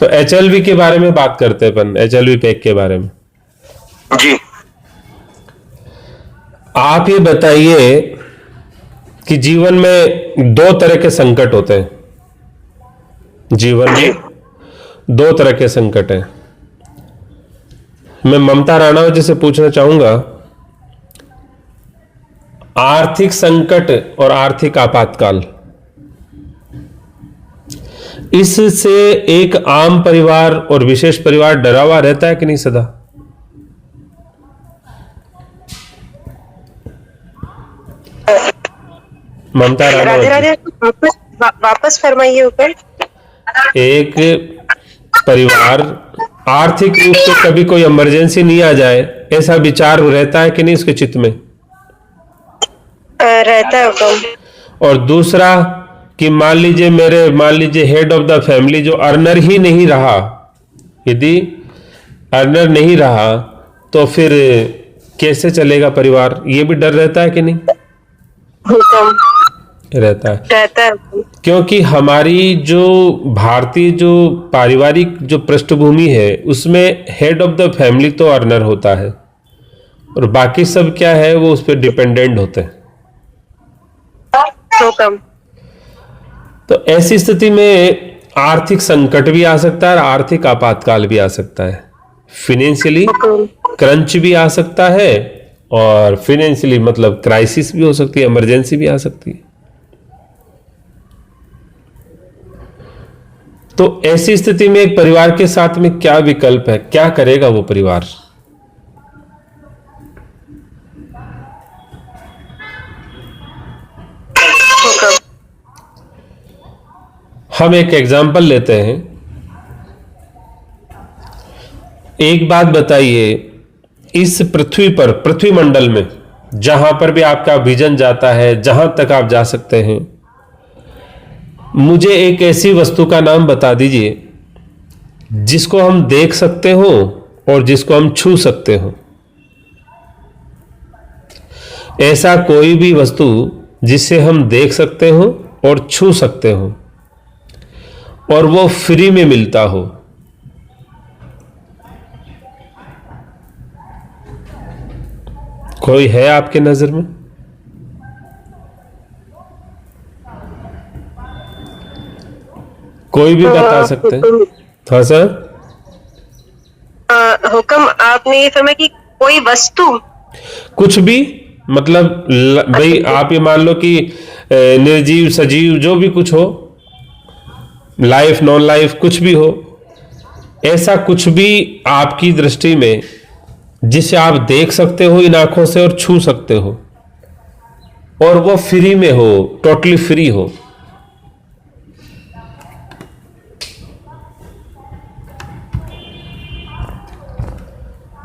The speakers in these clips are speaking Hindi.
तो HLV के बारे में बात करते हैं अपन, HLV पैक के बारे में। जी। आप ये बताइए कि जीवन में दो तरह के संकट होते हैं। जीवन में दो तरह के संकट हैं। मैं ममता राणा जी से पूछना चाहूंगा, आर्थिक संकट और आर्थिक आपातकाल, इससे एक आम परिवार और विशेष परिवार डरा हुआ रहता है कि नहीं सदा? ममता राणा, राधे राधे, वापस फरमाइए ऊपर। एक परिवार आर्थिक रूप से कभी कोई इमरजेंसी नहीं आ जाए, ऐसा विचार रहता है कि नहीं उसके चित्त में? रहता है हुक्म। और दूसरा कि मान लीजिए हेड ऑफ द फैमिली जो अर्नर ही नहीं रहा, यदि अर्नर नहीं रहा तो फिर कैसे चलेगा परिवार? ये भी डर रहता है कि नहीं? हुक्म रहता है। रहता है। क्योंकि हमारी जो भारतीय जो पारिवारिक जो पृष्ठभूमि है उसमें हेड ऑफ द फैमिली तो अर्नर होता है और बाकी सब क्या है वो उस पर डिपेंडेंट होते हैं। हुक्म। तो ऐसी स्थिति में आर्थिक संकट भी आ सकता है और आर्थिक आपातकाल भी आ सकता है। फिनेंशियली क्रंच भी आ सकता है और फिनेंशियली मतलब क्राइसिस भी हो सकती है, इमरजेंसी भी आ सकती है। तो ऐसी स्थिति में एक परिवार के साथ में क्या विकल्प है, क्या करेगा वो परिवार? हम एक एग्जाम्पल लेते हैं। एक बात बताइए, इस पृथ्वी पर, पृथ्वी मंडल में जहां पर भी आपका विजन जाता है, जहां तक आप जा सकते हैं, मुझे एक ऐसी वस्तु का नाम बता दीजिए जिसको हम देख सकते हो और जिसको हम छू सकते हो। ऐसा कोई भी वस्तु जिसे हम देख सकते हो और छू सकते हो और वो फ्री में मिलता हो। कोई है आपके नजर में? कोई भी बता सकते हैं? हाँ सर। हुक्म, आपने ये फरमाया कि कोई वस्तु, कुछ भी मतलब भाई आप ये मान लो कि निर्जीव सजीव जो भी कुछ हो, लाइफ नॉन लाइफ कुछ भी हो, ऐसा कुछ भी आपकी दृष्टि में जिसे आप देख सकते हो इन आंखों से और छू सकते हो और वो फ्री में हो, टोटली फ्री हो।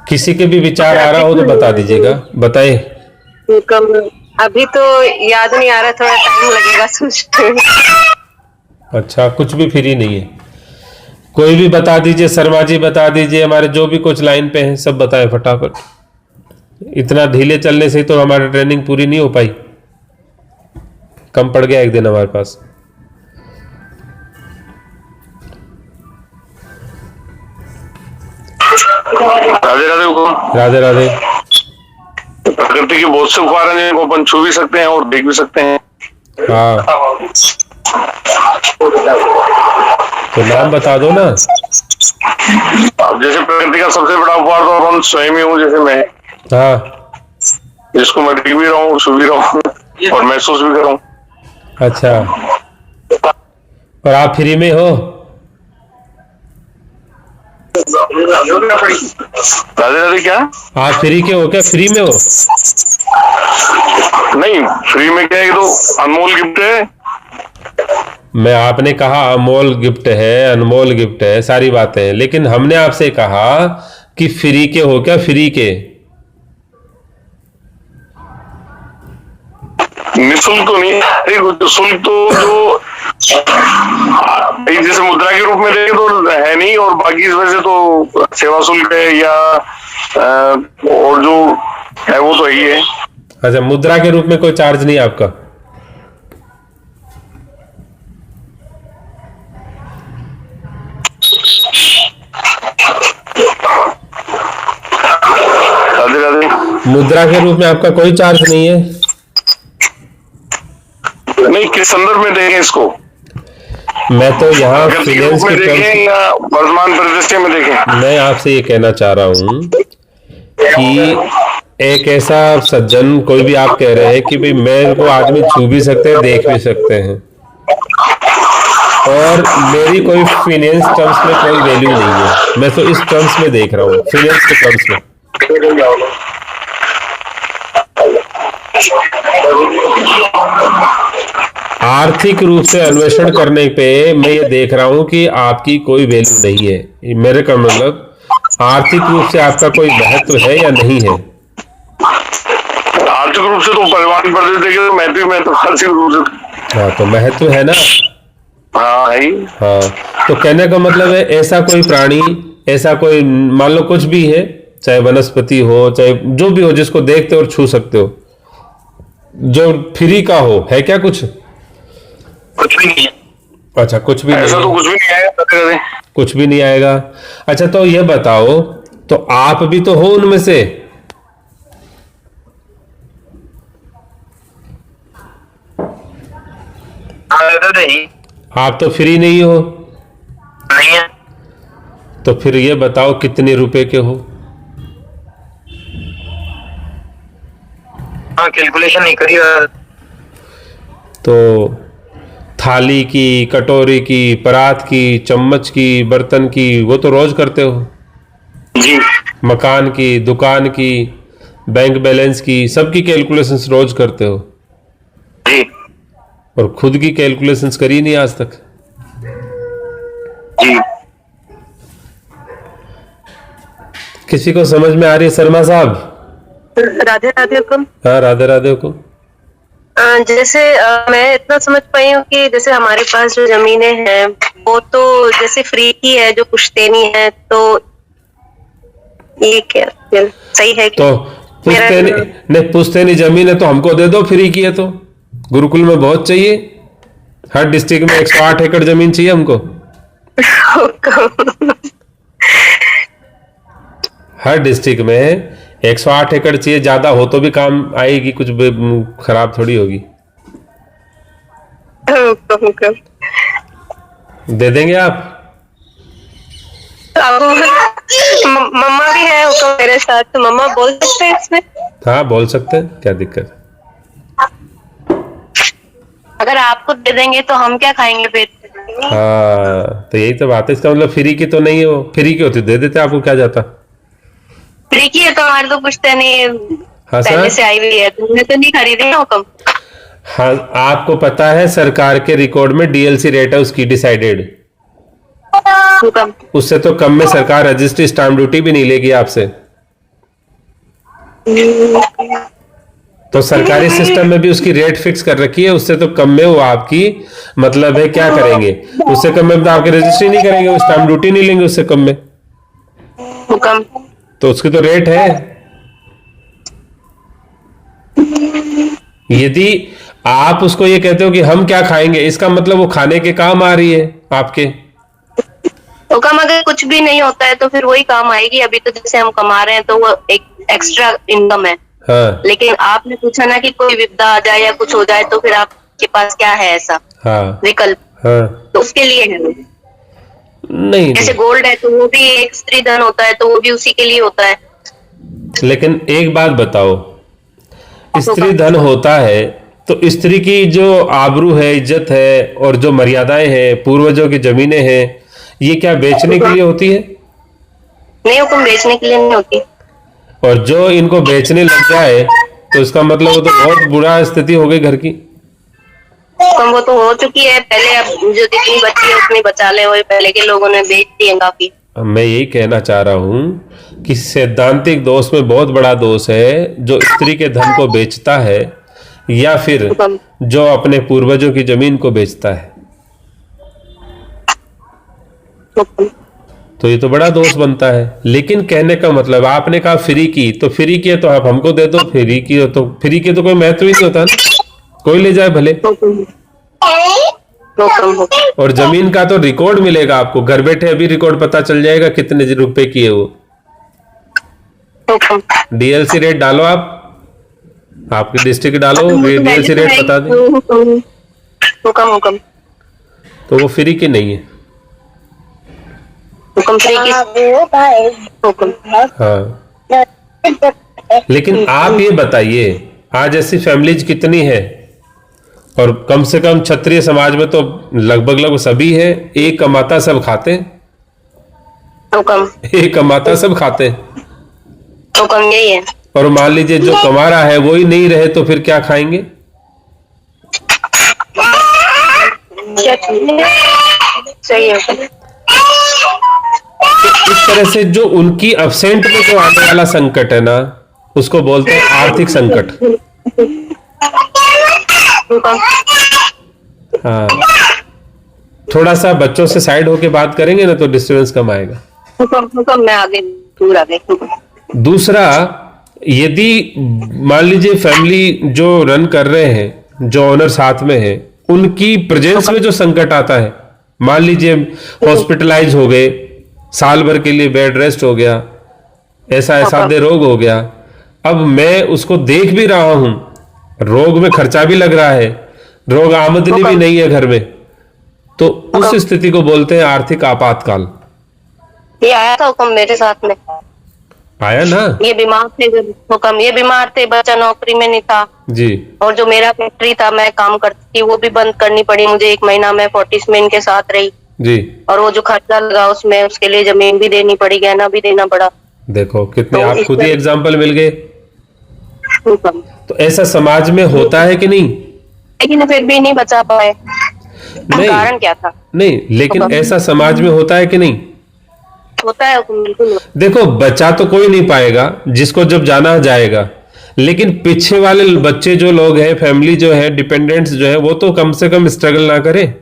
किसी के भी विचार आ रहा हो तो बता दीजिएगा, बताए। हुक्म, अभी तो याद नहीं आ रहा, थोड़ा टाइम लगेगा सोचते। अच्छा, कुछ भी फ्री नहीं है? कोई भी बता दीजिए, शर्मा जी बता दीजिए, हमारे जो भी कुछ लाइन पे हैं सब बताएं फटाफट। इतना ढीले चलने से तो हमारी ट्रेनिंग पूरी नहीं हो पाई, कम पड़ गया एक दिन हमारे पास। राधे राधे हुक्म। राधे राधे। प्रकृति के बहुत से उपहार हैं जिनको अपन छू भी सकते हैं और देख भी सकते हैं। हाँ, तो नाम बता दो ना। अब जैसे प्रकृति का सबसे बड़ा उपहार तो अपन स्वयं ही हूँ, जैसे मैं, हाँ, जिसको मैं देख भी रहा हूँ, छू भी रहा हूँ और महसूस भी कर रहा हूँ। अच्छा, और आप फ्री में हो? राधे राधे। क्या आप फ्री के हो? क्या फ्री में हो? नहीं, फ्री में क्या है, तो अनमोल गिफ्ट है। मैं, आपने कहा अनमोल गिफ्ट है, अनमोल गिफ्ट है, सारी बातें हैं, लेकिन हमने आपसे कहा कि फ्री के हो क्या? फ्री के, निःशुल्क तो नहीं है। शुल्क तो जो जैसे मुद्रा के रूप में देखे तो है नहीं, और बाकी इस वजह से तो सेवा शुल्क है या और जो है वो तो ही है। अच्छा, मुद्रा के रूप में कोई चार्ज नहीं आपका? मुद्रा के रूप में आपका कोई चार्ज नहीं है? नहीं, किस संदर्भ में देखें इसको? मैं तो यहाँ प्रगति के रूप फाइनेंस में के देखें टर्म्स, या वर्तमान परिदृश्य में देखें? मैं आपसे ये कहना चाह रहा हूँ कि एक ऐसा सज्जन, कोई भी आप कह रहे हैं कि भाई मेरे को आदमी छू भी सकते हैं, देख भी सकते हैं, और मेरी कोई फाइनेंस टर्म्स में कोई वैल्यू नहीं है। मैं तो इस टर्म्स में देख रहा हूँ, फाइनेंस के टर्म्स में। आर्थिक रूप से अन्वेषण करने पे मैं ये देख रहा हूं कि आपकी कोई वैल्यू नहीं है। मेरे का मतलब आर्थिक रूप से आपका कोई महत्व है या नहीं है? आर्थिक रूप से तो परिवहन पर देखे तो महत्व आर्थिक रूप से। हाँ, तो महत्व है ना। हाँ है ही। हाँ, तो कहने का मतलब है ऐसा कोई प्राणी, ऐसा कोई, मान लो कुछ भी है, चाहे वनस्पति हो, चाहे जो भी हो, जिसको देखते हो और छू सकते हो, जो फ्री का हो, है क्या कुछ? कुछ भी नहीं है। अच्छा, कुछ भी ऐसा नहीं तो है। कुछ भी नहीं आएगा कभी। कुछ भी नहीं आएगा। अच्छा, तो ये बताओ, तो आप भी तो हो उनमें से? नहीं, आप तो फ्री नहीं हो, नहीं है। तो फिर ये बताओ कितने रुपए के हो? हाँ, कैलकुलेशन नहीं करी। तो थाली की, कटोरी की, परात की, चम्मच की, बर्तन की, वो तो रोज करते हो। जी। मकान की, दुकान की, बैंक बैलेंस की, सबकी कैलकुलेशंस रोज करते हो, जी। और खुद की कैलकुलेशंस करी नहीं आज तक। जी। किसी को समझ में आ रही है शर्मा साहब? राधे राधे हुकुम। हाँ, राधे राधे को। जैसे मैं इतना समझ पाई हूँ कि जैसे हमारे पास जो जमीनें हैं वो तो जैसे फ्री की है, जो पुश्तैनी है, तो ये क्या सही है कि तो पुश्तैनी नहीं, पुश्तैनी जमीन है तो हमको दे दो, फ्री की है तो। गुरुकुल में बहुत चाहिए, हर डिस्ट्रिक्ट में 108 एकड़ जमीन चाहिए हमको। हर डिस्ट्रिक्ट में 108 एकड़ चाहिए, ज्यादा हो तो भी काम आएगी, कुछ खराब थोड़ी होगी। दे देंगे आप? मम्मा भी है हुकुम मेरे साथ, तो मम्मा बोल सकते हैं इसमें? हाँ, बोल सकते हैं, क्या दिक्कत है? अगर आपको दे देंगे तो हम क्या खाएंगे फिर? हाँ, तो यही तो बात है। इसका मतलब फ्री की तो नहीं है वो, फ्री की होती दे देते, आपको क्या जाता। फ्री की है तो हमारे तो पुश्तैनी हाँ पहले सर। से आई हुई है, तुमने तो नहीं खरीदी ना हुकुम। हाँ, आपको पता है सरकार के रिकॉर्ड में डीएलसी रेट है उसकी डिसाइडेड, हुकुम। उससे तो कम में सरकार रजिस्ट्री स्टाम्प ड्यूटी भी नहीं लेगी आपसे। तो सरकारी सिस्टम में भी उसकी रेट फिक्स कर रखी है, उससे तो कम में वो आपकी, मतलब है क्या करेंगे, उससे कम में तो आपकी रजिस्ट्री नहीं करेंगे, वो स्टाम्प ड्यूटी नहीं लेंगे उससे कम में, हुकुम। तो उसकी तो रेट है। यदि आप उसको ये कहते हो कि हम क्या खाएंगे, इसका मतलब वो खाने के काम आ रही है आपके। हुकुम, अगर कुछ भी नहीं होता है तो फिर वही काम आएगी। अभी तो जैसे हम कमा रहे हैं तो वो एक एक्स्ट्रा इनकम है। हाँ लेकिन आपने पूछा ना कि कोई विपदा आ जाए या कुछ हो जाए तो फिर आपके पास क्या है ऐसा हाँ विकल्प, हाँ। तो उसके लिए है वो। नहीं, जैसे गोल्ड है तो वो भी एक स्त्री धन होता है, तो वो भी उसी के लिए होता है। लेकिन एक बात बताओ, स्त्री धन होता है तो स्त्री की जो आबरू है, इज्जत है, और जो मर्यादाएं हैं, पूर्वजों की जमीनें हैं, ये क्या बेचने के लिए होती है? नहीं हुकुम, बेचने के लिए नहीं होती। और जो इनको बेचने लग जाए तो इसका मतलब वो तो बहुत बुरा स्थिति हो गई घर की। हुकुम, वो तो हो चुकी है पहले, अब जो जितनी बची है उतनी बचा ले, वो पहले के लोगों ने बेच दी है काफी। मैं यही कहना चाह रहा हूं कि सैद्धांतिक दोष में बहुत बड़ा दोष है जो स्त्री के धन को बेचता है, या फिर हुकुम। जो अपने पूर्वजों की जमीन को बेचता है, हुकुम। तो ये तो बड़ा दोष बनता है। लेकिन कहने का मतलब, आपने कहा फ्री की, तो फ्री की है तो आप हमको दे दो, फ्री की हो तो फ्री की तो कोई महत्व ही नहीं होता ना, कोई ले जाए भले। हुकुम। हुकुम। और जमीन का तो रिकॉर्ड मिलेगा आपको घर बैठे, अभी रिकॉर्ड पता चल जाएगा कितने रुपए की है वो। हुक्म। डीएलसी रेट डालो, आप आपके डिस्ट्रिक्ट डालो, डीएलसी रेट बता दें। हुक्म हुक्म तो वो फ्री की नहीं है। हुक्म फ्री की हुक्म। हाँ, लेकिन आप ये बताइए, आज ऐसी फैमिलीज कितनी है, और कम से कम क्षत्रिय समाज में तो लगभग सभी है, एक कमाता सब खाते हैं, हुक्म एक कमाता सब खाते हैं। हुक्म यही है। और मान लीजिए जो कमा रहा है वो ही नहीं रहे तो फिर क्या खाएंगे? सही है। इस तरह से जो उनकी अब्सेंट में जो आने वाला संकट है ना, उसको बोलते हैं आर्थिक संकट। हुक्म हाँ, थोड़ा सा बच्चों से साइड होके बात करेंगे ना तो डिस्टर्बेंस कम आएगा। हुक्म मैं आगे दूर आ गई। हुक्म दूसरा, यदि मान लीजिए फैमिली जो रन कर रहे हैं, जो ओनर साथ में है, उनकी प्रेजेंस में जो संकट आता है, मान लीजिए हॉस्पिटलाइज हो गए, साल भर के लिए बेड रेस्ट हो गया, ऐसा असाध्य रोग हो गया, अब मैं उसको देख भी रहा हूं, रोग में खर्चा भी लग रहा है, रोग आमदनी भी नहीं है घर में, तो उस स्थिति को बोलते हैं आर्थिक आपातकाल। ये आया था हुक्म मेरे साथ में। आया ना? ये बीमार थे हुक्म, ये बीमार थे, बच्चा नौकरी में नहीं था, जी और जो मेरा फैक्ट्री था मैं काम करती थी वो भी बंद करनी पड़ी मुझे। 1 महीना मैं फोर्टिस में इनके साथ रही, जी। और वो जो खर्चा लगा उसमें उसके लिए जमीन भी देनी पड़ी, गहना भी देना पड़ा। देखो कितने तो आप इस खुद ही तरह- एग्जाम्पल मिल गए। हुक्म। तो ऐसा समाज में होता है कि नहीं? लेकिन फिर भी नहीं बचा पाए। नहीं कारण क्या था? नहीं, लेकिन ऐसा समाज में होता है कि नहीं? होता है हुक्म, बिल्कुल होता देखो, बचा तो कोई नहीं पाएगा, जिसको जब जाना जाएगा, लेकिन पीछे वाले बच्चे जो लोग हैं, फैमिली जो है, डिपेंडेंट्स जो है, वो तो कम से कम स्ट्रगल ना करें। है।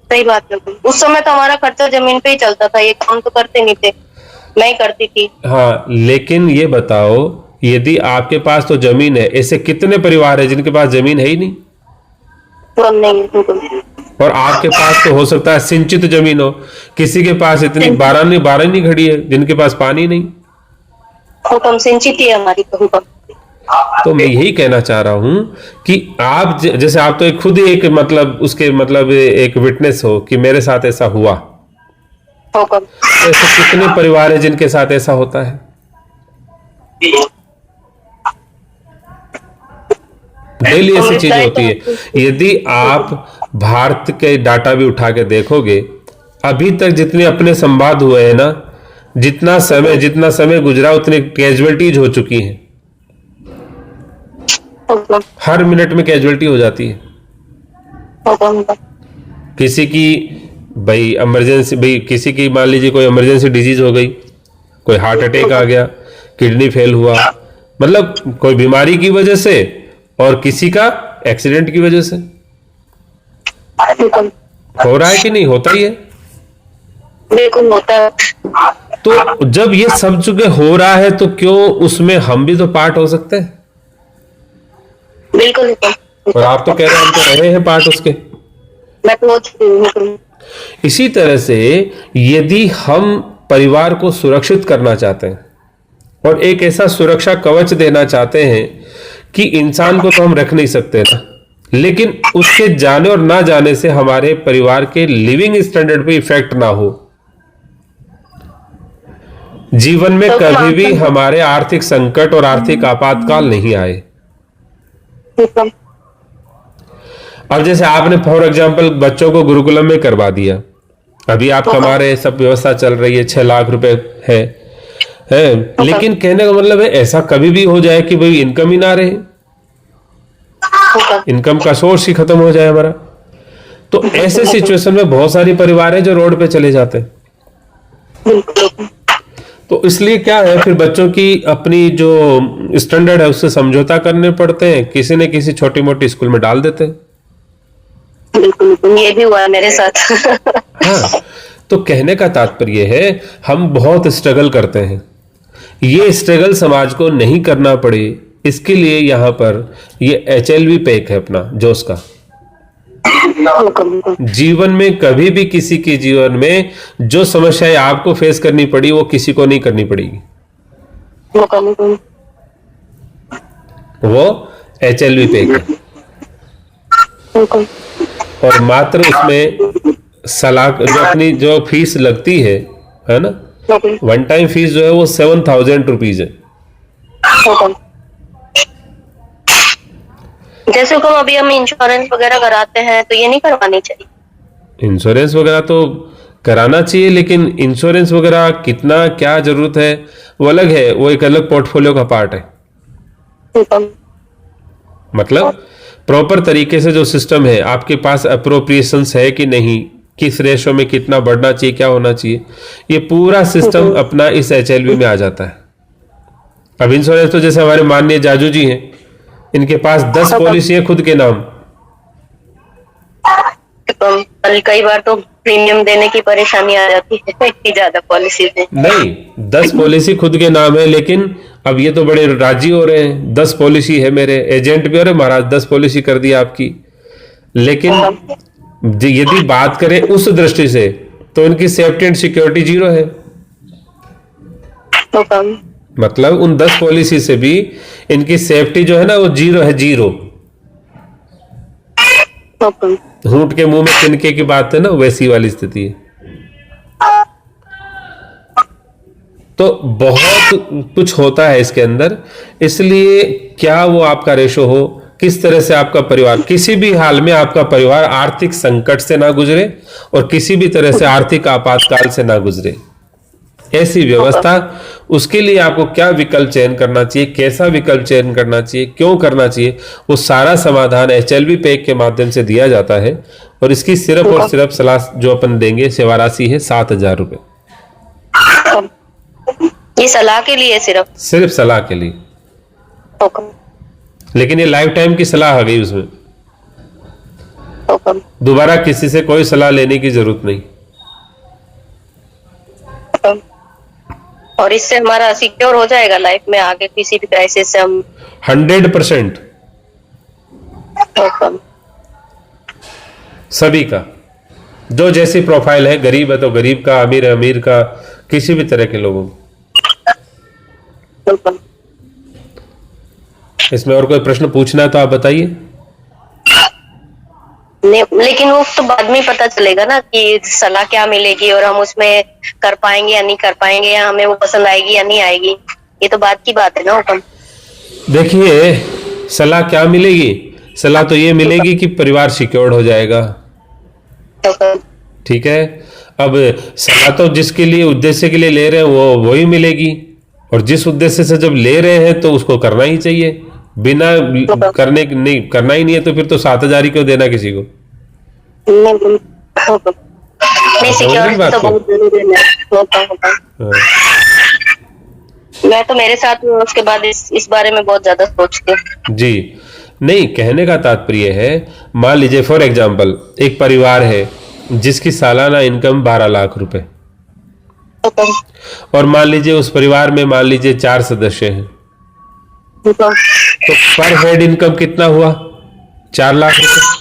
सही बात है। उस समय तो हमारा खर्चा जमीन पे ही चलता था, ये काम तो करते नहीं थे, मैं ही करती थी। हाँ, लेकिन ये बताओ, यदि आपके पास तो जमीन है, ऐसे कितने परिवार है जिनके पास जमीन है ही नहीं? हुक्म नहीं हुक्म। और आपके पास तो हो सकता है सिंचित जमीन हो, किसी के पास इतनी बारानी खड़ी है जिनके पास पानी नहीं। हुक्म सिंचित ही है हमारी तो। हुक्म तो मैं यही कहना चाह रहा हूं कि आप जैसे आप तो एक खुद ही एक मतलब उसके मतलब एक विटनेस हो कि मेरे साथ ऐसा हुआ। हुक्म तो ऐसे कितने परिवार है जिनके साथ ऐसा होता है? डेली ऐसी चीज होती है। यदि आप भारत के डाटा भी उठा के देखोगे, अभी तक जितने अपने संवाद हुए हैं ना, जितना समय गुजरा उतनी कैजुअलिटीज हो चुकी हैं। हुक्म हर मिनट में कैजुअलिटी हो जाती है। हुक्म। किसी की भाई इमरजेंसी, भाई किसी की मान लीजिए कोई इमरजेंसी डिजीज हो गई, कोई हार्ट अटैक आ गया, किडनी फेल हुआ, मतलब कोई बीमारी की वजह से, और किसी का एक्सीडेंट की वजह से। हुक्म हो रहा है कि नहीं? होता ही है। बिल्कुल होता है। तो जब ये सब जगह हो रहा है तो क्यों उसमें हम भी तो पार्ट हो सकते हैं? बिल्कुल हुक्म। और आप तो कह रहे हैं हम तो रहे हैं पार्ट उसके। मैं तो वो हुक्म। इसी तरह से यदि हम परिवार को सुरक्षित करना चाहते हैं और एक ऐसा सुरक्षा कवच देना चाहते हैं कि इंसान को तो हम रख नहीं सकते ना, लेकिन उसके जाने और ना जाने से हमारे परिवार के लिविंग स्टैंडर्ड पे इफेक्ट ना हो, जीवन में तो कभी भी हमारे आर्थिक संकट और आर्थिक आपातकाल नहीं आए। हुक्म अब जैसे आपने फॉर एग्जांपल बच्चों को गुरुकुलम में करवा दिया, अभी आप कमा रहे हैं, सब व्यवस्था चल रही है, 6 लाख रुपए है, लेकिन कहने का मतलब है ऐसा कभी भी हो जाए कि भाई इनकम ही ना रहे, हुक्म। इनकम का सोर्स ही खत्म हो जाए हमारा। तो ऐसे सिचुएशन में बहुत सारी परिवार है जो रोड पे चले जाते हैं। बिल्कुल। तो इसलिए क्या है, फिर बच्चों की अपनी जो स्टैंडर्ड है उससे समझौता करने पड़ते हैं, किसी न किसी छोटी मोटी स्कूल में डाल देते हैं। बिल्कुल ये भी हुआ है मेरे साथ। हाँ, तो कहने का तात्पर्य है हम बहुत स्ट्रगल करते हैं, ये स्ट्रगल समाज को नहीं करना पड़े इसके लिए यहाँ पर ये HLV पैक है अपना जोश का। जीवन में कभी भी किसी के जीवन में जो समस्याएं आपको फेस करनी पड़ी वो किसी को नहीं करनी पड़ेगी। हुक्म हुक्म वो HLV पे के, हुक्म और मात्र उसमें सलाह जो अपनी जो फीस लगती है ना, हुक्म वन टाइम फीस जो है वो 7,000 रुपीज है। हुक्म। जैसे हुक्म अभी हम इंश्योरेंस वगैरह कराते हैं तो ये नहीं करवानी चाहिए? इंश्योरेंस वगैरह तो कराना चाहिए, लेकिन इंश्योरेंस वगैरह कितना क्या जरूरत है वो अलग है, वो एक अलग पोर्टफोलियो का पार्ट है। हुक्म मतलब प्रॉपर तरीके से जो सिस्टम है, आपके पास अप्रोप्रिएशंस है कि नहीं, किस रेशो में कितना बढ़ना चाहिए, क्या होना चाहिए, ये पूरा सिस्टम अपना इस HLV में आ जाता है। अब इंश्योरेंस तो जैसे हमारे माननीय जाजू जी हैं, इनके पास 10 पॉलिसी है खुद के नाम। पर कई बार तो प्रीमियम देने की परेशानी आ जाती है इतनी ज्यादा पॉलिसी में। नहीं, 10 पॉलिसी खुद के नाम है, लेकिन अब ये तो बड़े राजी हो रहे हैं, 10 पॉलिसी है, मेरे एजेंट भी हो रहे महाराज 10 पॉलिसी कर दी आपकी। लेकिन यदि बात करें उस दृष्टि से तो इनकी सेफ्टी एंड सिक्योरिटी 0 है। हुक्म मतलब उन 10 पॉलिसी से भी इनकी सेफ्टी जो है ना वो 0 है, 0। हुक्म ऊंट के मुंह में तिनके की बात है ना, वैसी वाली स्थिति है। तो बहुत कुछ होता है इसके अंदर, इसलिए क्या वो आपका रेशो हो, किस तरह से आपका परिवार, किसी भी हाल में आपका परिवार आर्थिक संकट से ना गुजरे और किसी भी तरह से आर्थिक आपातकाल से ना गुजरे, ऐसी व्यवस्था, उसके लिए आपको क्या विकल्प चयन करना चाहिए, कैसा विकल्प चयन करना चाहिए, क्यों करना चाहिए, वो सारा समाधान HLV पैक के माध्यम से दिया जाता है। और इसकी सिर्फ और सिर्फ सलाह जो अपन देंगे, सेवा राशि है 7,000 रुपए। ये सलाह के लिए सिर्फ सलाह के लिए, हुक्म लेकिन ये लाइफ टाइम की सलाह आ गई, उसमें हुक्म दोबारा किसी से कोई सलाह लेने की जरूरत नहीं। हुक्म। और इससे हमारा सिक्योर हो जाएगा लाइफ में, आगे किसी भी क्राइसिस से हम 100% हुक्म सभी का, जो जैसी प्रोफाइल है, गरीब है तो गरीब का, अमीर है अमीर का, किसी भी तरह के लोगों को। हुक्म। इसमें और कोई प्रश्न पूछना है तो आप बताइए। लेकिन वो तो बाद में पता चलेगा ना कि सलाह क्या मिलेगी और हम उसमें कर पाएंगे या नहीं कर पाएंगे, या हमें वो पसंद आएगी या नहीं आएगी, ये तो बाद की बात है ना हुक्म। देखिए, सलाह क्या मिलेगी, सलाह तो ये मिलेगी कि परिवार सिक्योर्ड हो जाएगा, हुक्म ठीक है। अब सलाह तो जिसके लिए उद्देश्य के लिए ले रहे हैं वो वही मिलेगी, और जिस उद्देश्य से जब ले रहे हैं तो उसको करना ही चाहिए। बिना करने नहीं करना ही नहीं है तो फिर तो 7,000 ही क्यों देना किसी को। नहीं, सिक्योरिटी तो बहुत जरूरी है। हाँ। मैं तो मेरे साथ हूँ, उसके बाद इस बारे में बहुत ज्यादा सोचती हूँ। जी नहीं, कहने का तात्पर्य है, मान लीजिए फॉर एग्जांपल एक परिवार है जिसकी सालाना इनकम 12 लाख रुपए, और मान लीजिए उस परिवार में मान लीजिए 4 सदस्य हैं, तो पर हेड इनकम कितना हुआ, 4 लाख रुपए।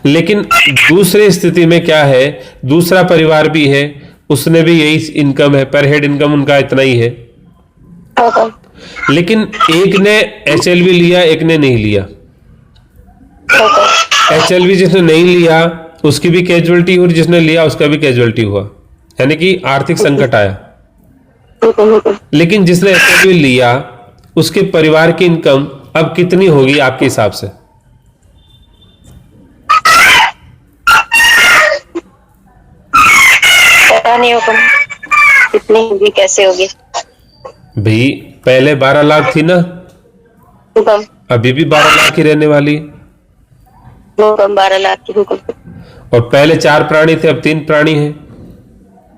लेकिन दूसरी स्थिति में क्या है, दूसरा परिवार भी है, उसने भी यही इनकम है, पर हेड इनकम उनका इतना ही है, लेकिन एक ने HLV लिया, एक ने नहीं लिया। HLV जिसने नहीं लिया उसकी भी कैजुअलिटी हुई, जिसने लिया उसका भी कैजुअलिटी हुआ, यानी कि आर्थिक संकट आया। लेकिन जिसने HLV लिया उसके परिवार की इनकम अब कितनी होगी आपके हिसाब से? पता नहीं हुक्म, कितनी होगी, कैसे होगी भाई? पहले 12 लाख थी ना, हुक्म। अभी भी 12 लाख ही रहने वाली, हुक्म 12 लाख की हुक्म। और पहले 4 प्राणी थे, अब 3 प्राणी हैं।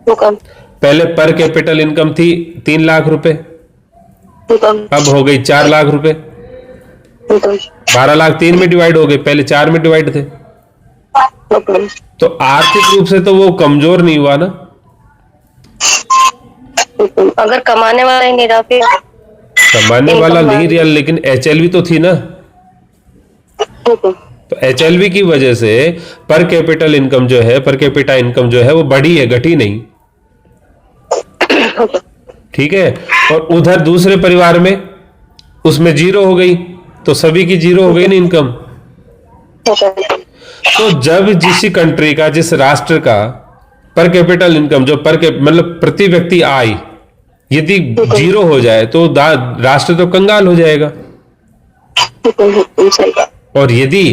हुक्म पहले पर कैपिटल इनकम थी 3 लाख रुपए, हुक्म अब हो गई 4 लाख रुपए। हुक्म 12 लाख 3 में डिवाइड हो गए, पहले 4 में डिवाइड थे, हुक्म। तो आर्थिक रूप से तो वो कमजोर नहीं हुआ ना। अगर कमाने वाला ही नहीं रहा फिर कमाने वाला नहीं रियल, लेकिन HLV तो थी ना, हुक्म। तो HLV की वजह से पर कैपिटल इनकम जो है, पर कैपिटा इनकम जो है वो बढ़ी है, घटी नहीं, ठीक है, और उधर दूसरे परिवार में उसमें जीरो हो गई, तो सभी की जीरो हो गई ना इनकम। तो जब जिस कंट्री का, जिस राष्ट्र का पर कैपिटल इनकम, जो मतलब प्रति व्यक्ति आय यदि जीरो हो जाए तो राष्ट्र तो कंगाल हो जाएगा। और यदि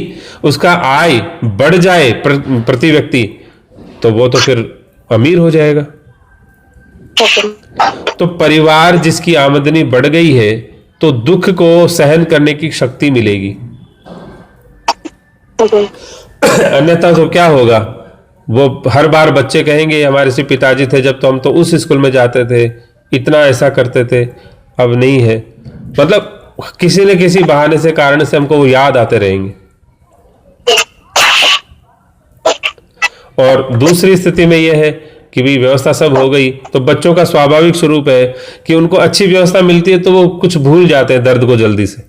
उसका आय बढ़ जाए प्रति व्यक्ति, तो वो तो फिर अमीर हो जाएगा। तो परिवार जिसकी आमदनी बढ़ गई है तो दुख को सहन करने की शक्ति मिलेगी। अन्यथा तो क्या होगा, वो हर बार बच्चे कहेंगे हमारे से पिताजी थे जब तो हम तो उस स्कूल में जाते थे, इतना ऐसा करते थे, अब नहीं है। मतलब किसी न किसी बहाने से, कारण से हमको वो याद आते रहेंगे। और दूसरी स्थिति में यह है कि भी व्यवस्था सब हो गई तो बच्चों का स्वाभाविक स्वरूप है कि उनको अच्छी व्यवस्था मिलती है तो वो कुछ भूल जाते हैं दर्द को जल्दी से,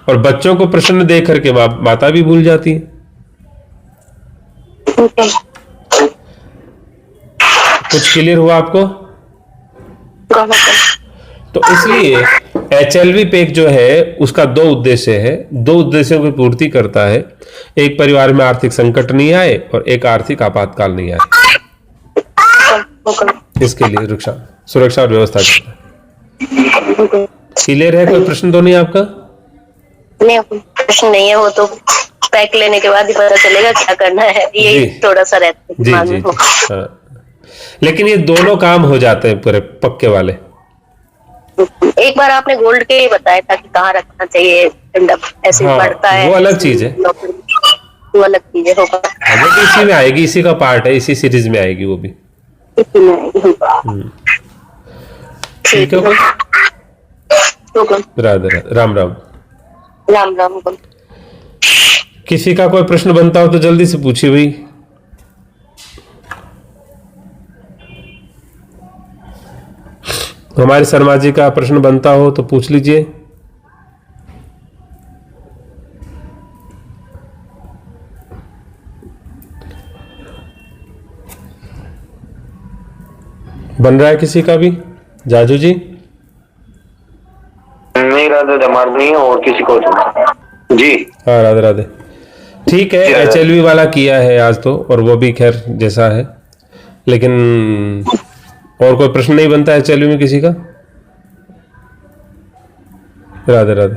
और बच्चों को प्रसन्न देख करके माता भी भूल जाती है। कुछ क्लियर हुआ आपको? तो इसलिए HLV पैक जो है उसका दो उद्देश्य है, दो उद्देश्यों की पूर्ति करता है। एक, परिवार में आर्थिक संकट नहीं आए, और एक, आर्थिक आपातकाल नहीं आए। इसके लिए सुरक्षा और व्यवस्था करता है। क्लियर है? कोई प्रश्न तो नहीं आपका? नहीं, प्रश्न नहीं है, वो तो पैक लेने के बाद ही पता चलेगा क्या करना है, ये थोड़ा सा रहता है दिमाग में। हाँ। लेकिन ये दोनों काम हो जाते हैं पूरे पक्के वाले। एक बार आपने गोल्ड के बताया था कि कहाँ रखना चाहिए, ऐसे बढ़ता है, वो अलग चीज है, वो अलग चीज है। वो भी इसी में आएगी, इसी का पार्ट है, इसी सीरीज में आएगी वो भी। ठीक है, राधे राधे, राम राम। राम राम। किसी का कोई प्रश्न बनता हो तो जल्दी से पूछिए भाई। हमारे शर्मा जी का प्रश्न बनता हो तो पूछ लीजिए। बन रहा है किसी का भी? जाजू जी? नहीं, राधे हमारे नहीं है, और किसी को जी। हाँ, राधे राधे। ठीक है, HLV वाला किया है आज तो, और वो भी खैर जैसा है। लेकिन और कोई प्रश्न नहीं बनता है HLV में किसी का? राधे राधे।